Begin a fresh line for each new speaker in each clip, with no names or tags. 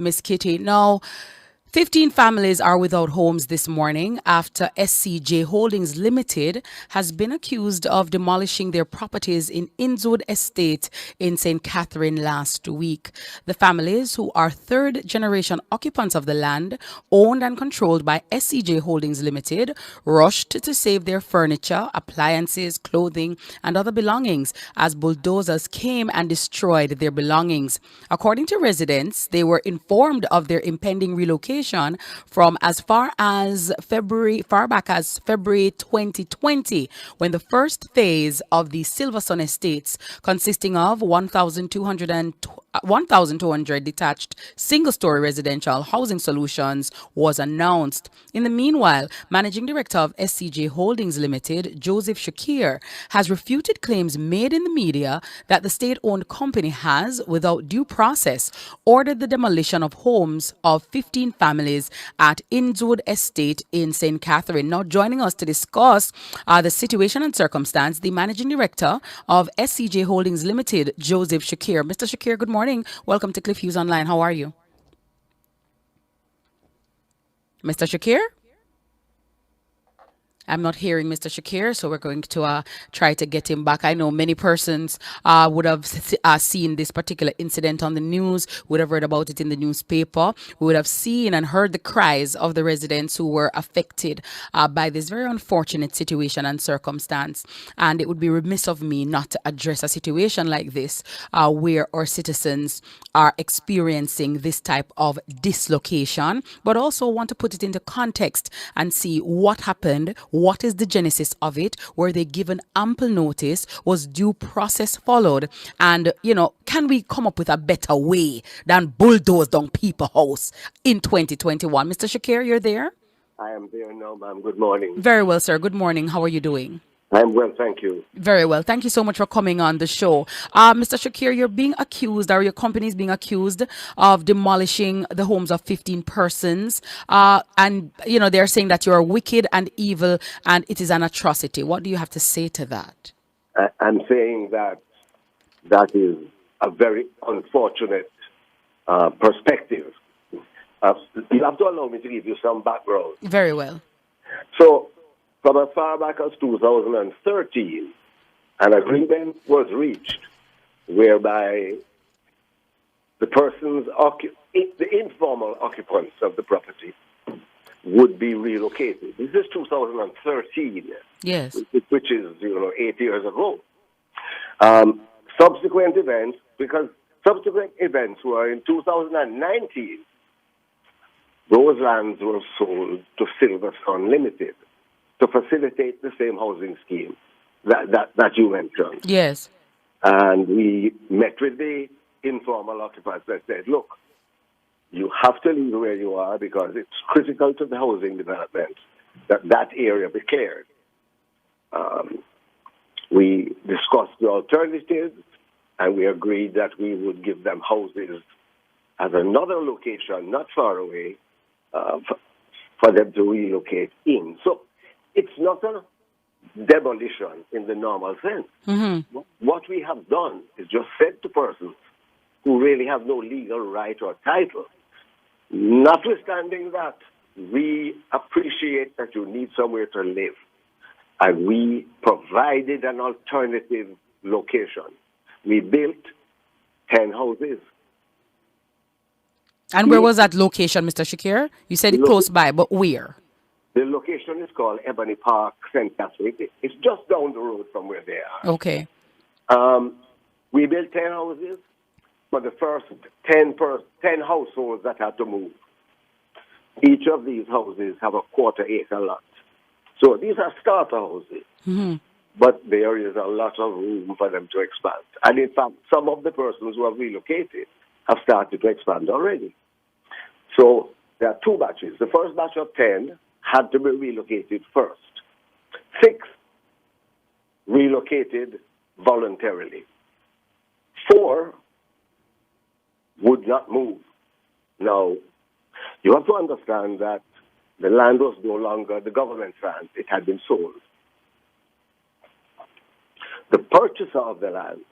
Miss Kitty. Now, 15 families are without homes this morning after SCJH Holdings Ltd has been accused of demolishing their properties in Innswood Estates in St. Catherine last week. The families, who are third generation occupants of the land owned and controlled by SCJH Holdings Ltd, rushed to save their furniture, appliances, clothing, and other belongings as bulldozers came and destroyed their belongings. According to residents, they were informed of their impending relocation from far back as February 2020, when the first phase of the Silverson Estates, consisting of 1,200 detached single-story residential housing solutions, was announced. In the meanwhile, Managing Director of SCJH Holdings Ltd, Joseph Shoucair, has refuted claims made in the media that the state-owned company has, without due process, ordered the demolition of homes of 15 families at Innswood Estate in St. Catherine. Now, joining us to discuss the situation and circumstance, the Managing Director of SCJH Holdings Ltd, Joseph Shoucair. Mr. Shoucair, good morning. Welcome to Cliff Hughes Online. How are you? Mr. Shoucair? I'm not hearing Mr. Shoucair, so we're going to try to get him back. I know many persons would have seen this particular incident on the news, would have read about it in the newspaper, would have seen and heard the cries of the residents who were affected by this very unfortunate situation and circumstance. And it would be remiss of me not to address a situation like this where our citizens are experiencing this type of dislocation, but also want to put it into context and see what happened. What is the genesis of it? Were they given ample notice? Was due process followed? And, can we come up with a better way than bulldoze down people's house in 2021? Mr. Shoucair, you're there?
I am there now, ma'am. Good morning.
Very well, sir. Good morning. How are you doing?
I'm well, thank you.
Very well. Thank you so much for coming on the show. Mr. Shoucair, you're being accused, or your company is being accused of demolishing the homes of 15 persons. And, they're saying that you're wicked and evil and it is an atrocity. What do you have to say to that?
I'm saying that is a very unfortunate perspective. You have to allow me to give you some background.
Very well.
So, from as far back as 2013, an agreement was reached whereby the informal occupants of the property would be relocated. This is 2013.
Yes.
Which is, 8 years ago. Subsequent events were in 2019. Those lands were sold to Silverson Limited to facilitate the same housing scheme that you mentioned.
Yes.
And we met with the informal occupiers that said, look, you have to leave where you are because it's critical to the housing development that area be cleared. We discussed the alternatives and we agreed that we would give them houses at another location not far away for them to relocate in. So it's not a demolition in the normal sense.
Mm-hmm.
What we have done is just said to persons who really have no legal right or title, notwithstanding that, we appreciate that you need somewhere to live. And we provided an alternative location. We built 10 houses.
And where was that location, Mr. Shoucair? You said it close by, but where?
The location is called Ebony Park, St. Catherine. It's just down the road from where they are.
Okay.
We built 10 houses for the first 10 households that had to move. Each of these houses have a quarter-acre lot. So these are starter houses.
Mm-hmm.
But there is a lot of room for them to expand. And in fact, some of the persons who have relocated have started to expand already. So there are two batches. The first batch of 10 had to be relocated first. 6 relocated voluntarily. 4 would not move. Now, you have to understand that the land was no longer the government's land. It had been sold. The purchaser of the land,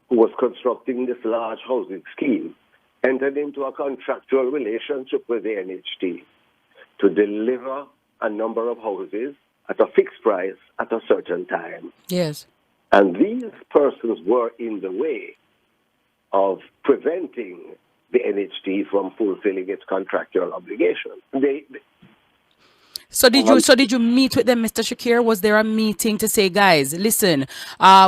who was constructing this large housing scheme, entered into a contractual relationship with the NHT to deliver a number of houses at a fixed price at a certain time.
Yes.
And these persons were in the way of preventing the NHT from fulfilling its contractual obligations.
So did you meet with them, Mr. Shoucair? Was there a meeting to say, guys, listen,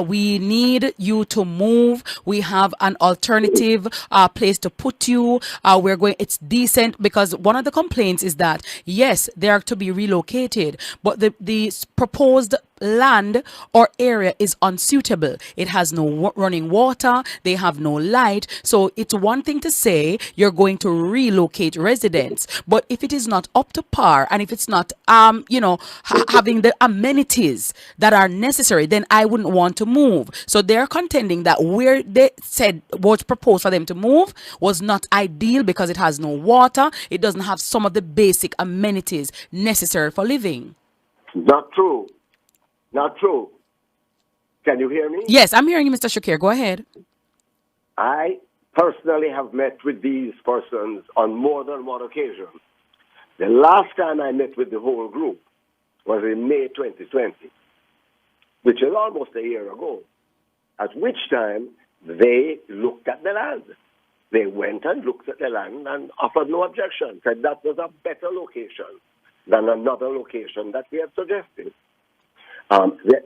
we need you to move. We have an alternative place to put you. It's decent, because one of the complaints is that yes, they are to be relocated, but the proposed land or area is unsuitable. It has no running water, they have no light. So it's one thing to say you're going to relocate residents, but if it is not up to par, and if it's not having the amenities that are necessary, then I wouldn't want to move. So they're contending that where they said was proposed for them to move was not ideal because it has no water, it doesn't have some of the basic amenities necessary for living.
Not true. Not true. Can you hear me?
Yes, I'm hearing you, Mr. Shoucair. Go ahead.
I personally have met with these persons on more than one occasion. The last time I met with the whole group was in May 2020, which is almost a year ago, at which time they looked at the land. They went and looked at the land and offered no objection, said that was a better location than another location that we had suggested.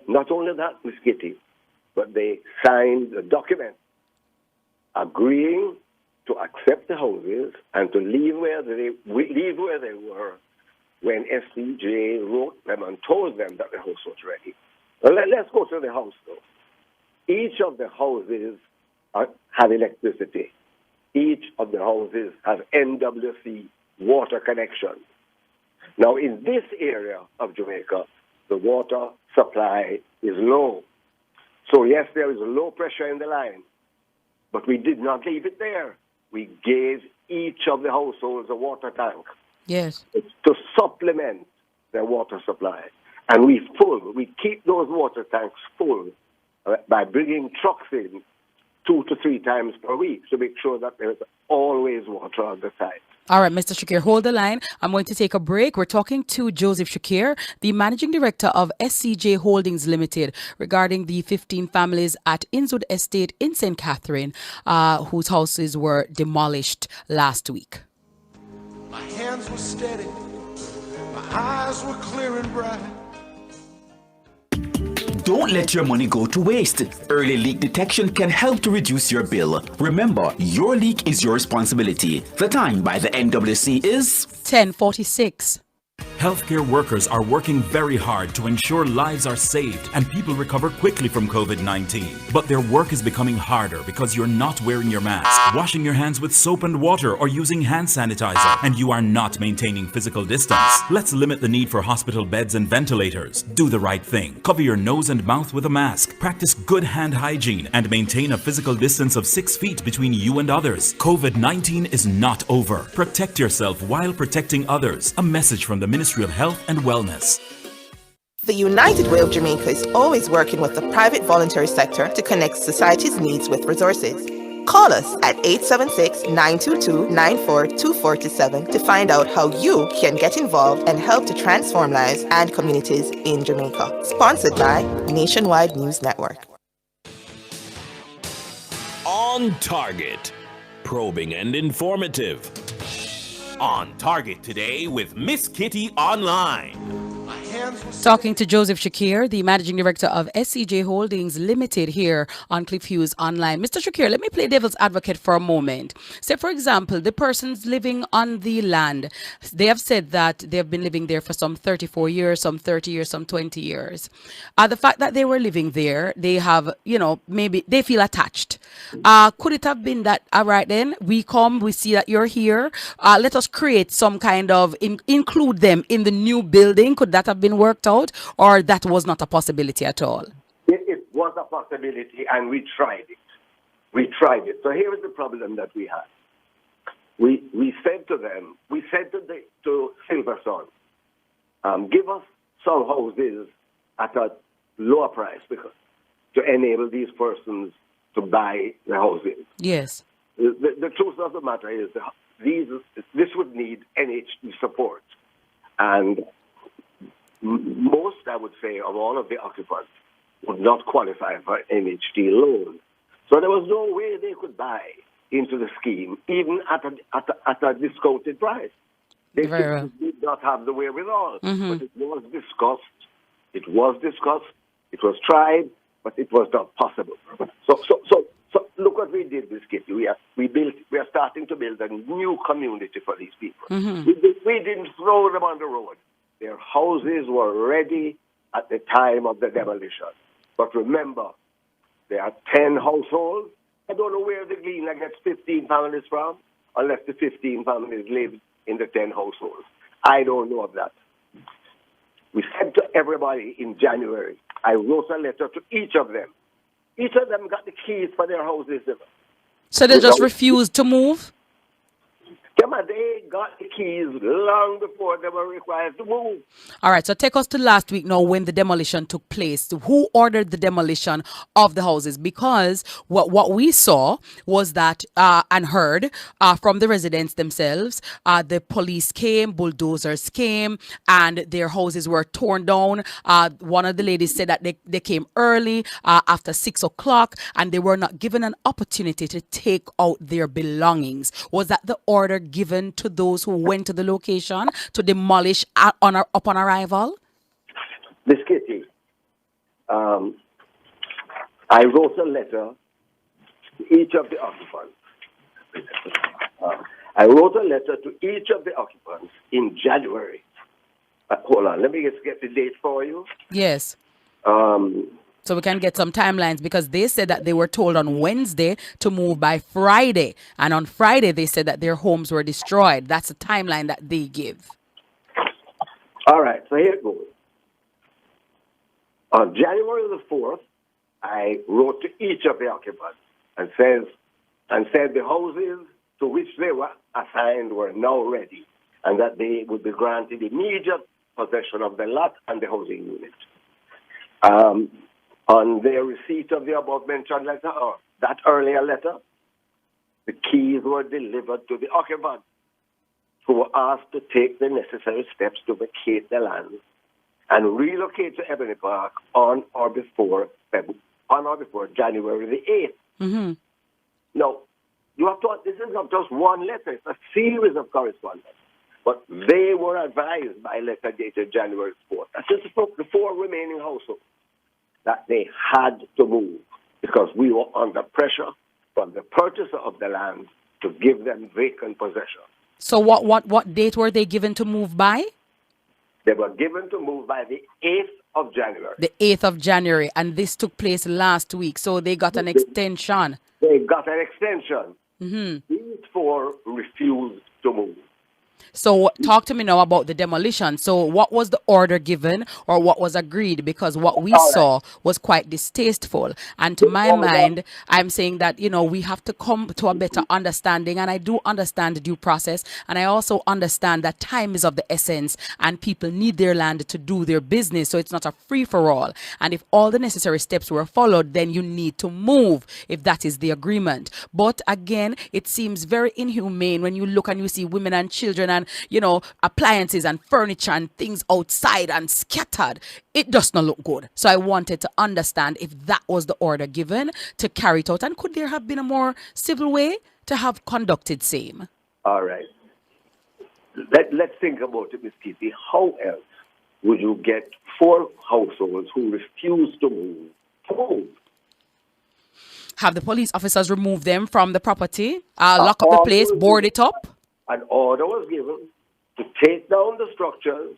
Not only that, Ms. Kitty, but they signed a document agreeing to accept the houses and to leave where they were when SCJH wrote them and told them that the house was ready. Well, let's go to the house, though. Each of the houses have electricity. Each of the houses has NWC water connection. Now, in this area of Jamaica, the water supply is low. So yes, there is low pressure in the line, but we did not leave it there. We gave each of the households a water tank.
Yes.
It's to supplement their water supply. And we keep those water tanks full by bringing trucks in 2 to 3 times per week to make sure that there's always water on the site.
All right, Mr. Shoucair, hold the line. I'm going to take a break. We're talking to Joseph Shoucair, the managing director of SCJH Holdings Ltd, regarding the 15 families at Innswood Estate in St. Catherine, whose houses were demolished last week.
My hands were steady, my eyes were clear and bright.
Don't let your money go to waste. Early leak detection can help to reduce your bill. Remember, your leak is your responsibility. The time by the NWC is
10:46.
Healthcare workers are working very hard to ensure lives are saved and people recover quickly from COVID-19. But their work is becoming harder because you're not wearing your mask, washing your hands with soap and water, or using hand sanitizer, and you are not maintaining physical distance. Let's limit the need for hospital beds and ventilators. Do the right thing. Cover your nose and mouth with a mask. Practice good hand hygiene and maintain a physical distance of 6 feet between you and others. COVID-19 is not over. Protect yourself while protecting others. A message from the Ministry of Health and Wellness.
The United Way of Jamaica is always working with the private voluntary sector to connect society's needs with resources. Call us at 876-922-9424 to find out how you can get involved and help to transform lives and communities in Jamaica. Sponsored by Nationwide News Network.
On Target. Probing and informative. On Target today with Miss Kitty Online.
Talking to Joseph Shoucair, the managing director of SCJH Holdings Ltd here on Cliff Hughes Online. Mr. Shoucair, let me play devil's advocate for a moment. Say, for example, the persons living on the land, they have said that they have been living there for some 34 years, some 30 years, some 20 years. The fact that they were living there, they have, maybe they feel attached. Could it have been that, all right then, we come, we see that you're here, let us create some kind of, include them in the new building? Could that have been worked out, or that was not a possibility at all?
It was a possibility, and we tried it. So here is the problem that we had. We said to them, to Silverson, give us some houses at a lower price because to enable these persons to buy the houses.
Yes.
the truth of the matter is this would need NHD support. And most, I would say, of all of the occupants would not qualify for NHD loan. So there was no way they could buy into the scheme, even at a discounted price. They simply did not have the wherewithal. But it was discussed. It was tried, but it was not possible. So look what we did, Miss Kitty. We are starting to build a new community for these people. We didn't throw them on the road. Their houses were ready at the time of the demolition. But remember, there are 10 households. I don't know where the Gleaner gets 15 families from, unless the 15 families live in the 10 households. I don't know of that. We said to everybody in January, I wrote a letter to each of them. Each of them got the keys for their houses.
So they just refused to move?
They got the keys long before they were required to move.
All right, so take us to last week now when the demolition took place. Who ordered the demolition of the houses? Because what we saw was that and heard from the residents themselves, the police came, bulldozers came, and their houses were torn down. One of the ladies said that they came early after 6 o'clock and they were not given an opportunity to take out their belongings. Was that the order given to those who went to the location to demolish upon arrival?
Miss Kitty, I wrote a letter to each of the occupants. I wrote a letter to each of the occupants in January. Hold on, let me just get the date for you.
Yes. So we can get some timelines, because they said that they were told on Wednesday to move by Friday. And on Friday, they said that their homes were destroyed. That's the timeline that they give.
All right, so here it goes. On January the 4th, I wrote to each of the occupants and said the houses to which they were assigned were now ready and that they would be granted immediate possession of the lot and the housing unit. On their receipt of the above-mentioned letter, or that earlier letter, the keys were delivered to the occupants, who were asked to take the necessary steps to vacate the land and relocate to Ebony Park on or before January the 8th. Now, you have to, this is not just one letter, it's a series of correspondence. But they were advised by letter dated January 4th, that is the 4 remaining households, that they had to move because we were under pressure from the purchaser of the land to give them vacant possession.
So what date were they given to move by?
They were given to move by the 8th of January.
The 8th of January, and this took place last week, so they got an extension.
They got an extension. These 4 refused to move.
So talk to me now about the demolition. So what was the order given, or what was agreed? Because what we saw was quite distasteful. And to my mind, I'm saying that, we have to come to a better understanding. And I do understand the due process. And I also understand that time is of the essence and people need their land to do their business. So it's not a free-for-all. And if all the necessary steps were followed, then you need to move if that is the agreement. But again, it seems very inhumane when you look and you see women and children and appliances and furniture and things outside and scattered. It does not look good. So I wanted to understand if that was the order given to carry it out, and could there have been a more civil way to have conducted same?
All right. Let's think about it, Ms. Kitty. How else would you get 4 households who refuse to move?
Have the police officers remove them from the property, lock up the place, board it up?
An order was given to take down the structures,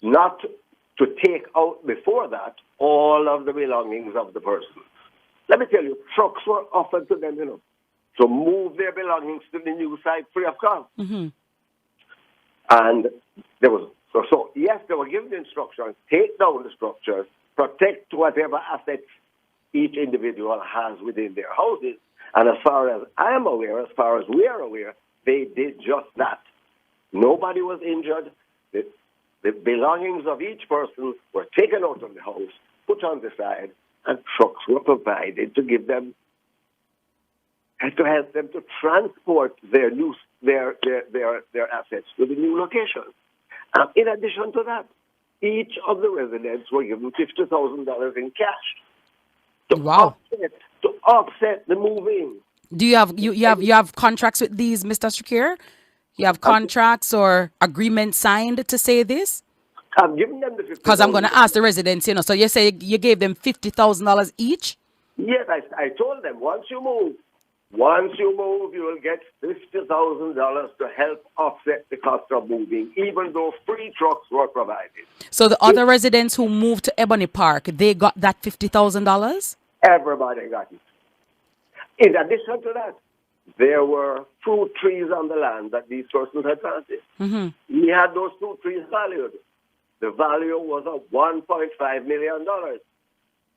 not to take out before that all of the belongings of the person. Let me tell you, trucks were offered to them, to move their belongings to the new site free of cost. And there was, so yes, they were given instructions, take down the structures, protect whatever assets each individual has within their houses. And as far as I'm aware, as far as we are aware, they did just that. Nobody was injured. The belongings of each person were taken out of the house, put on the side, and trucks were provided to give them and to help them to transport their assets to the new location. In addition to that, each of the residents were given $50,000 in cash
Wow.
to offset the moving.
Do you have you have contracts with these, Mr. Shoucair? You have contracts or agreements signed to say this?
I've given them the
Because I'm going
$50,000.
to ask the residents, So you say you gave them $50,000 each?
Yes, I told them once you move, you will get $50,000 to help offset the cost of moving, even though free trucks were provided.
So the other residents who moved to Ebony Park, they got that $50,000?
Everybody got it. In addition to that, there were fruit trees on the land that these persons had planted. We had those fruit trees valued. The value was of $1.5 million.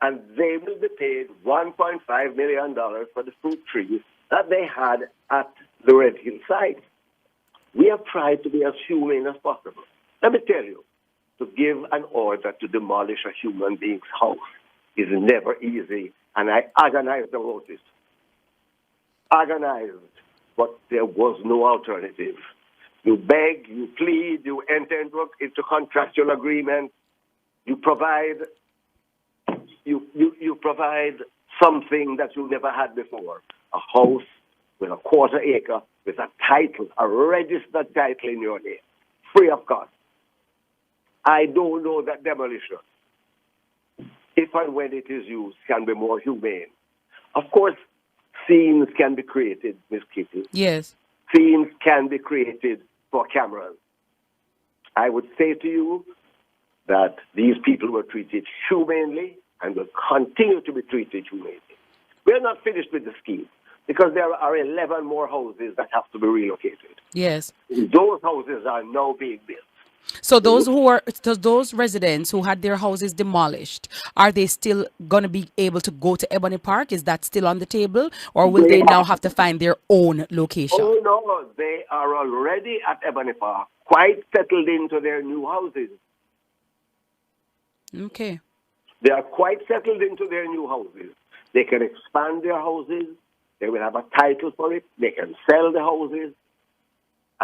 And they will be paid $1.5 million for the fruit trees that they had at the Red Hill site. We have tried to be as humane as possible. Let me tell you, to give an order to demolish a human being's house is never easy, and I agonized about it. Agonized, but there was no alternative. You beg, you plead, you enter into contractual agreement, you provide something that you never had before. A house with a quarter acre, with a title, a registered title in your name, free of cost. I don't know that demolition, if and when it is used, can be more humane. Of course, scenes can be created, Miss Kitty.
Yes.
Scenes can be created for cameras. I would say to you that these people were treated humanely and will continue to be treated humanely. We're not finished with the scheme because there are 11 more houses that have to be relocated.
Yes.
Those houses are now being built.
So those residents who had their houses demolished, are they still going to be able to go to Ebony Park? Is that still on the table? Or will they now have to find their own location?
Oh, no, they are already at Ebony Park, quite settled into their new houses.
Okay.
They are quite settled into their new houses. They can expand their houses. They will have a title for it. They can sell the houses.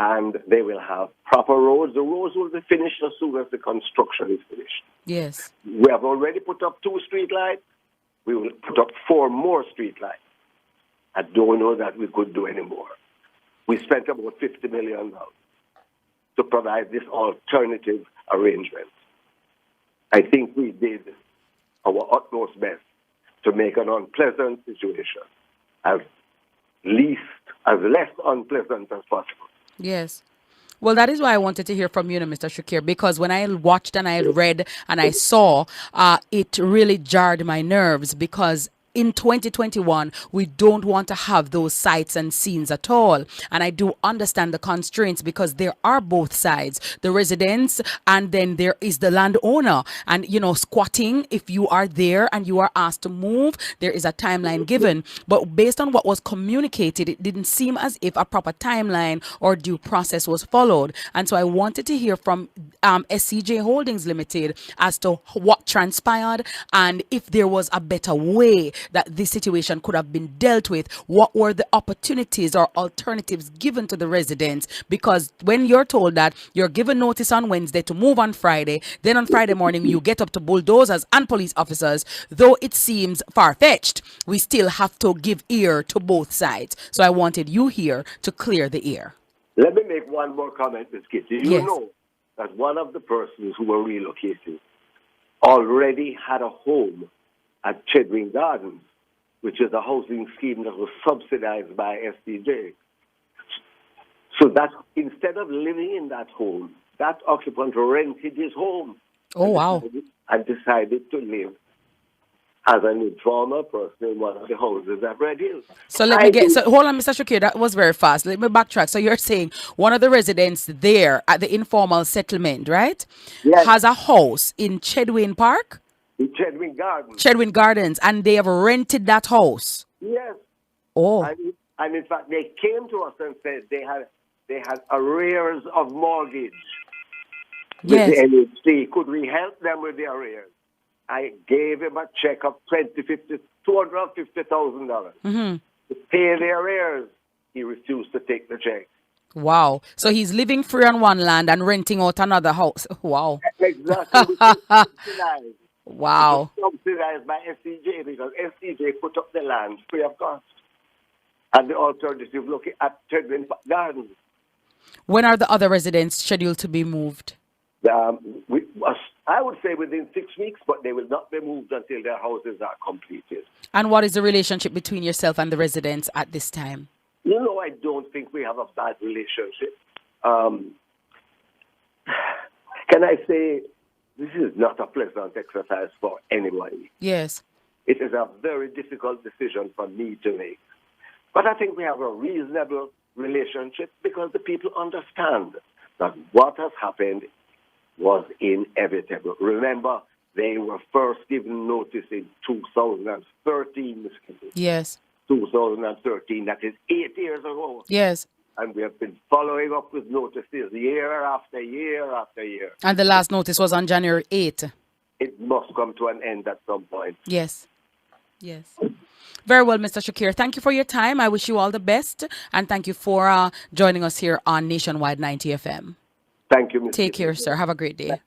And they will have proper roads. The roads will be finished as soon as the construction is finished.
Yes.
We have already put up 2 street lights. We will put up 4 more street lights. I don't know that we could do any more. We spent about $50 million to provide this alternative arrangement. I think we did our utmost best to make an unpleasant situation as less unpleasant as possible.
Yes. Well, that is why I wanted to hear from you, Mr. Shoucair, because when I watched and I read and I saw, it really jarred my nerves because in 2021, we don't want to have those sights and scenes at all. And I do understand the constraints because there are both sides, the residents and then there is the landowner. And, squatting, if you are there and you are asked to move, there is a timeline given. But based on what was communicated, it didn't seem as if a proper timeline or due process was followed. And so I wanted to hear from SCJH Holdings Ltd as to what transpired and if there was a better way that this situation could have been dealt with. What were the opportunities or alternatives given to the residents? Because when you're told that you're given notice on Wednesday to move on Friday, then on Friday morning you get up to bulldozers and police officers, though it seems far-fetched, we still have to give ear to both sides. So I wanted you here to clear the air.
Let me make one more comment, Ms. Kitty. You
Yes.
know that one of the persons who were relocated already had a home at Chedwin Gardens, which is a housing scheme that was subsidized by SCJ. So that instead of living in that home, that occupant rented his home.
Oh, wow.
And decided to live as an informal person in one of the houses at Red Hill.
So hold on, Mr. Shoucair, that was very fast. Let me backtrack. So you're saying one of the residents there at the informal settlement, right?
Yes.
Has a house in Chedwin Park?
In Chedwin Gardens.
Chedwin Gardens, and they have rented that house.
Yes.
Oh.
And in fact, they came to us and said they had arrears of mortgage with
Yes.
the NHC. Could we help them with the arrears? I gave him a check of $250,000. to pay their arrears, he refused to take the check.
Wow. So he's living free on one land and renting out another house. Wow.
Exactly. Which is subsidized.
Wow.
It was subsidized by SCJ because SCJ put up the land free of cost. And the alternative looking at Tedwin Gardens.
When are the other residents scheduled to be moved?
I would say within 6 weeks, but they will not be moved until their houses are completed.
And what is the relationship between yourself and the residents at this time?
You know, I don't think we have a bad relationship. Can I say this is not a pleasant exercise for anybody?
Yes.
It is a very difficult decision for me to make. But I think we have a reasonable relationship because the people understand that what has happened was inevitable. Remember, they were first given notice in 2013, Ms. Kitty.
Yes.
2013, that is 8 years ago.
Yes.
And we have been following up with notices year after year after year.
And the last notice was on January 8th.
It must come to an end at some point.
Yes. Yes. Very well, Mr. Shoucair. Thank you for your time. I wish you all the best. And thank you for joining us here on Nationwide 90 FM.
Thank you, Ms.
Take
Kitty.
care, sir. Have a great day.